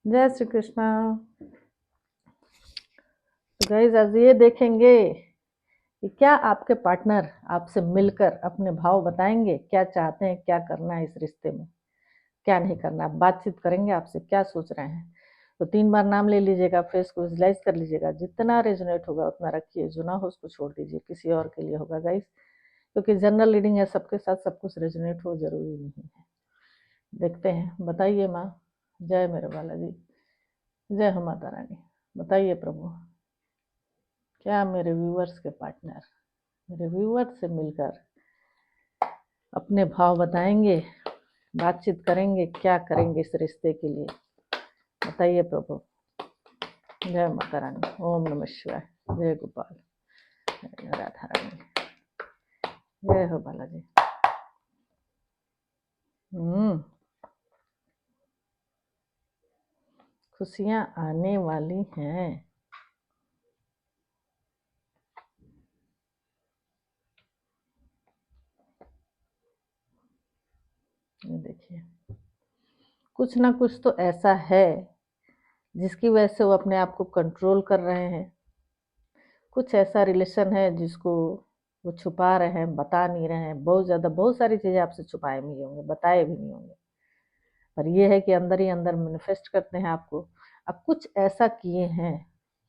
जय श्री कृष्णा। तो गाइस आज ये देखेंगे कि क्या आपके पार्टनर आपसे मिलकर अपने भाव बताएंगे, क्या चाहते हैं, क्या करना है इस रिश्ते में, क्या नहीं करना है। बातचीत करेंगे आपसे, क्या सोच रहे हैं। तो 3 बार नाम ले लीजिएगा, फेस को विजुलाइज कर लीजिएगा, जितना रेजोनेट होगा उतना रखिए, जो ना हो उसको छोड़ दीजिए, किसी और के लिए होगा गाइस, क्योंकि जनरल रीडिंग है, सबके साथ सब कुछ रेजोनेट हो जरूरी नहीं है। देखते हैं। बताइए माँ। जय मेरे बालाजी, जय हो माता रानी। बताइए प्रभु, क्या मेरे व्यूअर्स के पार्टनर मेरे व्यूअर्स से मिलकर अपने भाव बताएंगे, बातचीत करेंगे, क्या करेंगे इस रिश्ते के लिए। बताइए प्रभु। जय माता रानी, ओम नमः शिवाय, जय गोपाल, जय राधा रानी, जय हो बालाजी। खुशियाँ आने वाली हैं। ये देखिए, कुछ ना कुछ तो ऐसा है जिसकी वजह से वो अपने आप को कंट्रोल कर रहे हैं। कुछ ऐसा रिलेशन है जिसको वो छुपा रहे हैं, बता नहीं रहे हैं। बहुत सारी चीज़ें आपसे छुपाए भी होंगे, बताए भी नहीं होंगे, पर ये है कि अंदर ही अंदर मैनिफेस्ट करते हैं आपको। अब कुछ ऐसा किए हैं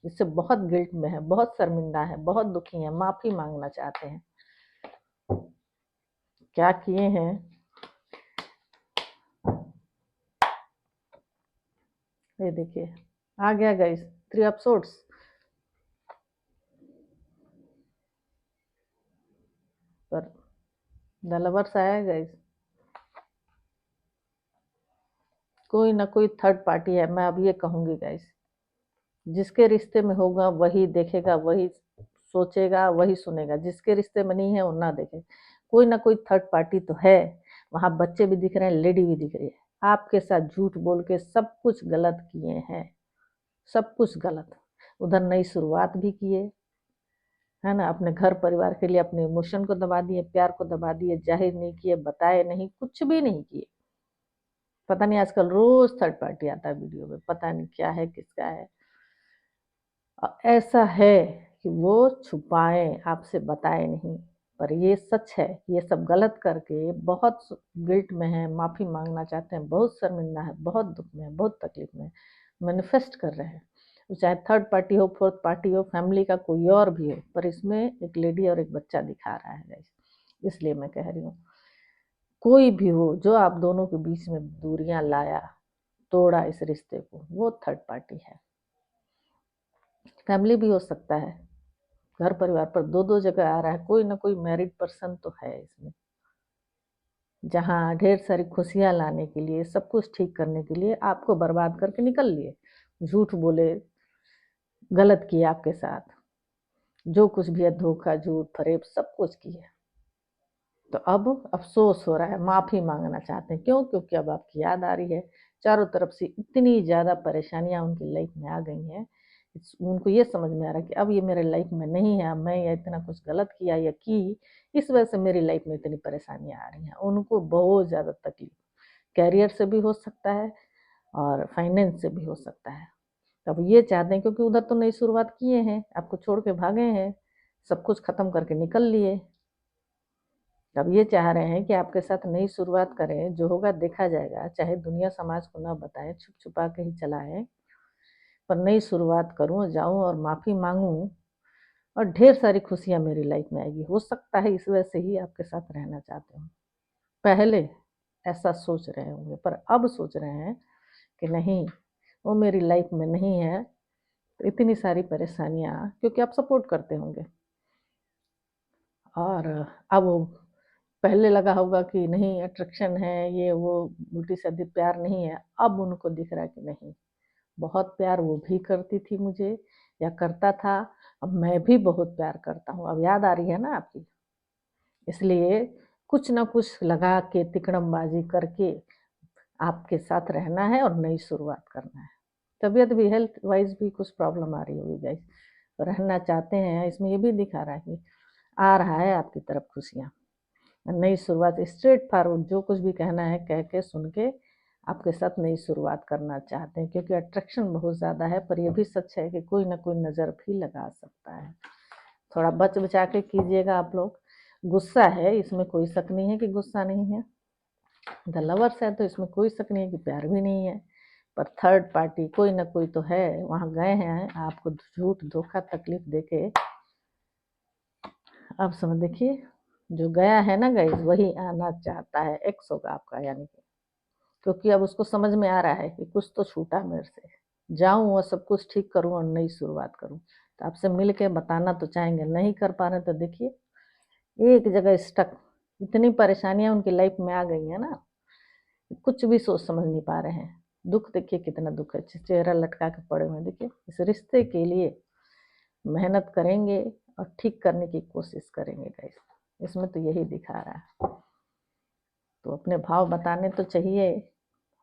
जिससे बहुत गिल्ट में है, बहुत शर्मिंदा है, बहुत दुखी है, माफ़ी मांगना चाहते हैं। क्या किए हैं? ये देखिए, आ गया गाइस 3 ऑफ सोर्ड्स। पर द लवर्स आया गाइस। कोई ना कोई थर्ड पार्टी है, मैं अब ये कहूंगी गाइस। जिसके रिश्ते में होगा वही देखेगा, वही सोचेगा, वही सुनेगा। जिसके रिश्ते में नहीं है वो ना देखे। कोई ना कोई थर्ड पार्टी तो है। वहां बच्चे भी दिख रहे हैं, लेडी भी दिख रही है। आपके साथ झूठ बोल के सब कुछ गलत किए हैं, सब कुछ गलत। उधर नई शुरुआत भी किए, है ना। अपने घर परिवार के लिए अपने इमोशन को दबा दिए, प्यार को दबा दिए, जाहिर नहीं किए, बताए नहीं, कुछ भी नहीं किए। पता नहीं आजकल रोज थर्ड पार्टी आता है वीडियो में, पता नहीं क्या है, किसका है। ऐसा है कि वो छुपाए, आपसे बताए नहीं, पर ये सच है। ये सब गलत करके बहुत गिल्ट में है, माफ़ी मांगना चाहते हैं, बहुत शर्मिंदा है, बहुत दुख में है, बहुत तकलीफ में है, मैनिफेस्ट कर रहे हैं। चाहे थर्ड पार्टी हो, फोर्थ पार्टी हो, फैमिली का कोई और भी हो, पर इसमें एक लेडी और एक बच्चा दिखा रहा है गाइस। इसलिए मैं कह रही हूँ, कोई भी हो जो आप दोनों के बीच में दूरियां लाया, तोड़ा इस रिश्ते को, वो थर्ड पार्टी है। फैमिली भी हो सकता है, घर परिवार पर दो दो जगह आ रहा है। कोई ना कोई मैरिड पर्सन तो है इसमें, जहाँ ढेर सारी खुशियां लाने के लिए, सब कुछ ठीक करने के लिए आपको बर्बाद करके निकल लिए। झूठ बोले, गलत किए आपके साथ, जो कुछ भी है, धोखा, झूठ, फरेब, सब कुछ किए। तो अब अफसोस हो रहा है, माफ़ी मांगना चाहते हैं। क्यों? क्योंकि अब आपकी याद आ रही है। चारों तरफ से इतनी ज़्यादा परेशानियां उनकी लाइफ में आ गई हैं, उनको ये समझ में आ रहा है कि अब ये मेरे लाइफ में नहीं है। अब मैं ये इतना कुछ गलत किया या की, इस वजह से मेरी लाइफ में इतनी परेशानियां आ रही हैं। उनको बहुत ज़्यादा तकलीफ, कैरियर से भी हो सकता है और फाइनेंस से भी हो सकता है। अब ये चाहते हैं, क्योंकि उधर तो नई शुरुआत किए हैं, आपको छोड़ के भागे हैं, सब कुछ खत्म करके निकल लिए। अब ये चाह रहे हैं कि आपके साथ नई शुरुआत करें, जो होगा देखा जाएगा, चाहे दुनिया समाज को ना बताएं, छुप छुपा के ही चलाएं, पर नई शुरुआत करूं, जाऊं और माफ़ी मांगूं, और ढेर सारी खुशियां मेरी लाइफ में आएगी। हो सकता है इस वजह से ही आपके साथ रहना चाहते हो। पहले ऐसा सोच रहे होंगे, पर अब सोच रहे हैं कि नहीं, वो मेरी लाइफ में नहीं है। तो इतनी सारी परेशानियां, क्योंकि आप सपोर्ट करते होंगे, और अब वो पहले लगा होगा कि नहीं, अट्रैक्शन है, ये वो, उल्टी सीधी प्यार नहीं है। अब उनको दिख रहा है कि नहीं, बहुत प्यार वो भी करती थी मुझे, या करता था। अब मैं भी बहुत प्यार करता हूँ। अब याद आ रही है ना आपकी। इसलिए कुछ ना कुछ लगा के, तिकड़मबाजी करके आपके साथ रहना है और नई शुरुआत करना है। तबीयत भी, हेल्थ वाइज भी कुछ प्रॉब्लम आ रही होगी गाइस, रहना चाहते हैं। इसमें ये भी दिखा रहा है कि आ रहा है आपकी तरफ खुशियाँ, नई शुरुआत, स्ट्रेट फॉरवर्ड, जो कुछ भी कहना है कह के, सुन के आपके साथ नई शुरुआत करना चाहते हैं, क्योंकि अट्रैक्शन बहुत ज़्यादा है। पर यह भी सच है कि कोई ना कोई नज़र भी लगा सकता है। थोड़ा बच बचा के कीजिएगा आप लोग। गुस्सा है, इसमें कोई शक नहीं है कि गुस्सा नहीं है। द लवर्स है तो इसमें कोई शक नहीं है कि प्यार भी नहीं है। पर थर्ड पार्टी कोई ना कोई तो है, वहाँ गए हैं आपको झूठ धोखा तकलीफ देके। अब समझ देखिए, जो गया है ना गाइस, वही आना चाहता है। एक्स होगा आपका, यानी कि क्योंकि अब उसको समझ में आ रहा है कि कुछ तो छूटा मेरे से, जाऊं और सब कुछ ठीक करूं और नई शुरुआत करूं। तो आपसे मिल के बताना तो चाहेंगे, नहीं कर पा रहे तो देखिए एक जगह स्टक। इतनी परेशानियां उनकी लाइफ में आ गई है ना, कुछ भी सोच समझ नहीं पा रहे हैं। दुख देखिए कितना दुख है, चेहरा लटका के पड़े हुए। देखिए इस रिश्ते के लिए मेहनत करेंगे और ठीक करने की कोशिश करेंगे गाइस, इसमें तो यही दिखा रहा है। तो अपने भाव बताने तो चाहिए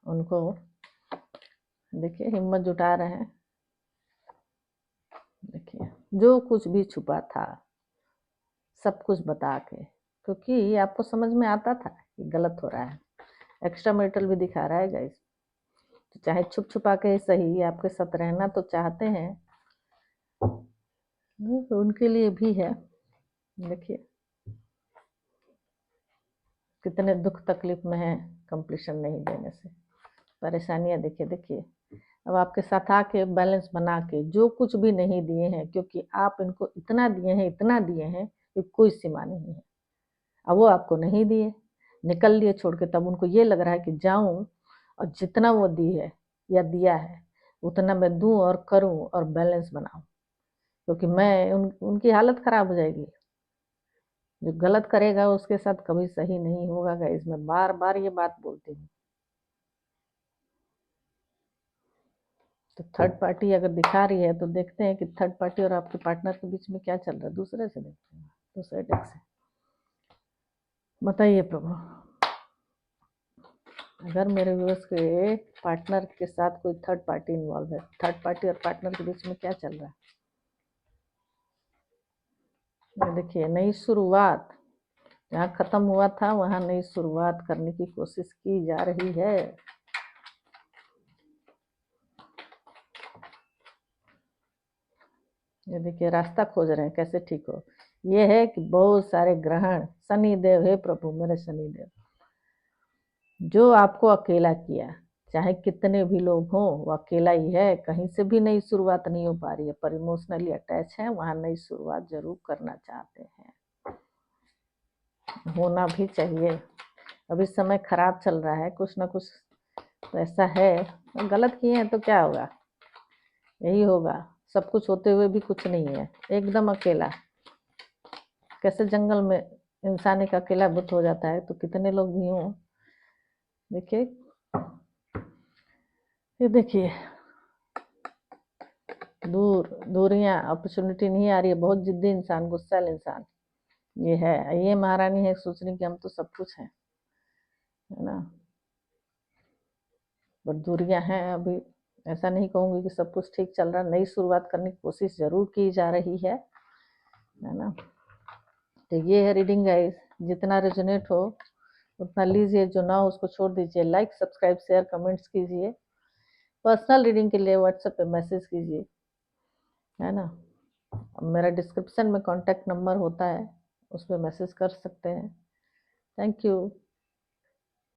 उनको। देखिए हिम्मत जुटा रहे हैं। देखिए जो कुछ भी छुपा था सब कुछ बता के, क्योंकि आपको समझ में आता था कि गलत हो रहा है। एक्स्ट्रा मेटल भी दिखा रहा है गाइस, तो चाहे छुप छुपा के सही आपके साथ रहना तो चाहते हैं, तो उनके लिए भी है। देखिए कितने दुख तकलीफ में है कंप्लीशन नहीं देने से, परेशानियां देखिए। देखिए अब आपके साथ आके बैलेंस बना के जो कुछ भी नहीं दिए हैं, क्योंकि आप इनको इतना दिए हैं, इतना दिए हैं कि कोई सीमा नहीं है। अब वो आपको नहीं दिए, निकल लिए छोड़ के, तब उनको ये लग रहा है कि जाऊं और जितना वो दी है या दिया है उतना मैं दूं और करूं और बैलेंस बनाऊं, क्योंकि मैं उनकी हालत खराब हो जाएगी। जो गलत करेगा उसके साथ कभी सही नहीं होगा गाइस, मैं बार बार ये बात बोलती हूँ। तो थर्ड पार्टी अगर दिखा रही है तो देखते हैं कि थर्ड पार्टी और आपके पार्टनर के बीच में क्या चल रहा है। दूसरे से देखते हैं, दूसरे डेक से बताइए प्रभु। अगर मेरे व्यूअर्स के पार्टनर के साथ कोई थर्ड पार्टी इन्वॉल्व है, थर्ड पार्टी और पार्टनर के बीच में क्या चल रहा है। देखिए नई शुरुआत, जहाँ खत्म हुआ था वहाँ नई शुरुआत करने की कोशिश की जा रही है। ये देखिए रास्ता खोज रहे हैं कैसे ठीक हो। ये है कि बहुत सारे ग्रहण, शनि देव है प्रभु, मेरे शनि देव जो आपको अकेला किया, चाहे कितने भी लोग हों वो अकेला ही है। कहीं से भी नई शुरुआत नहीं हो पा रही है, पर इमोशनली अटैच है, वहाँ नई शुरुआत जरूर करना चाहते हैं, होना भी चाहिए। अभी समय खराब चल रहा है, कुछ ना कुछ तो ऐसा है। तो गलत किए हैं तो क्या होगा, यही होगा। सब कुछ होते हुए भी कुछ नहीं है, एकदम अकेला। कैसे जंगल में इंसान एक अकेला बुत हो जाता है, तो कितने लोग भी हों। देखिए ये देखिए दूरियां, अपॉर्चुनिटी नहीं आ रही है। बहुत जिद्दी इंसान, गुस्सैल इंसान ये है। ये महारानी है सोच रही कि हम तो सब कुछ है ना, पर दूरियां हैं अभी। ऐसा नहीं कहूंगी कि सब कुछ ठीक चल रहा, नई शुरुआत करने की कोशिश जरूर की जा रही है ना। तो ये है रीडिंग गाइस, जितना रेजोनेट हो उतना लीजिए, जो ना हो उसको छोड़ दीजिए। लाइक सब्सक्राइब शेयर कमेंट्स कीजिए। पर्सनल रीडिंग के लिए व्हाट्सएप पे मैसेज कीजिए, है ना। मेरा डिस्क्रिप्शन में कॉन्टैक्ट नंबर होता है, उस पर मैसेज कर सकते हैं। Thank you.